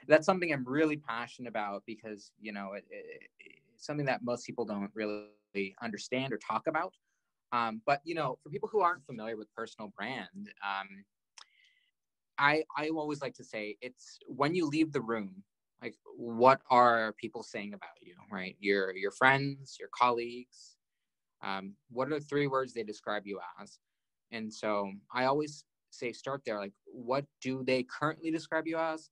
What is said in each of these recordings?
that's something I'm really passionate about because, it's something that most people don't really understand or talk about. But, for people who aren't familiar with personal brand, I always like to say it's when you leave the room, like what are people saying about you, right? Your friends, your colleagues, what are the three words they describe you as? And so I always say start there. Like, what do they currently describe you as?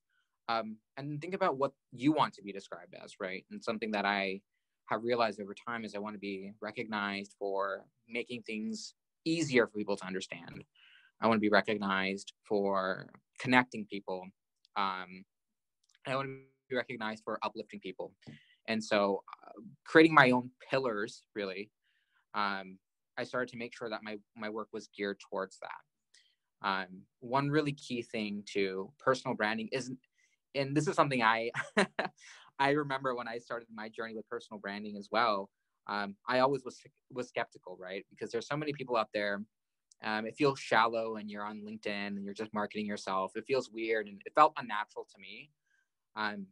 And think about what you want to be described as, right? And something that I have realized over time is I want to be recognized for making things easier for people to understand. I want to be recognized for connecting people. I want to be recognized for uplifting people. And so, creating my own pillars, really, I started to make sure that my work was geared towards that. One really key thing to personal branding is, and this is something I I remember when I started my journey with personal branding as well. I always was skeptical, right? Because there's so many people out there. It feels shallow, and you're on LinkedIn and you're just marketing yourself. It feels weird, and it felt unnatural to me. Um,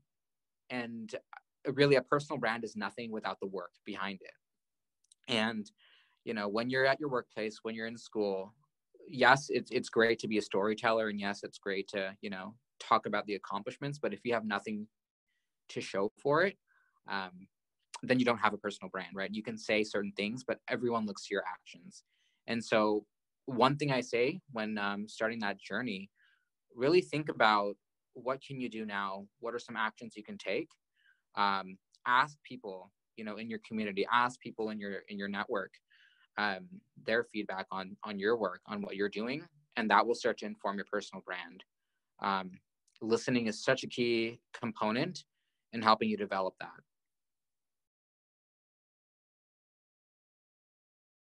and really, a personal brand is nothing without the work behind it. And when you're at your workplace, when you're in school, yes, it's great to be a storyteller, and yes, it's great to talk about the accomplishments. But if you have nothing to show for it, um, then you don't have a personal brand, right? You can say certain things, but everyone looks to your actions. And so, one thing I say when starting that journey, really think about what can you do now. What are some actions you can take? Ask people, in your community. Ask people in your network, um, their feedback on your work, on what you're doing, and that will start to inform your personal brand. Um, Listening is such a key component in helping you develop that.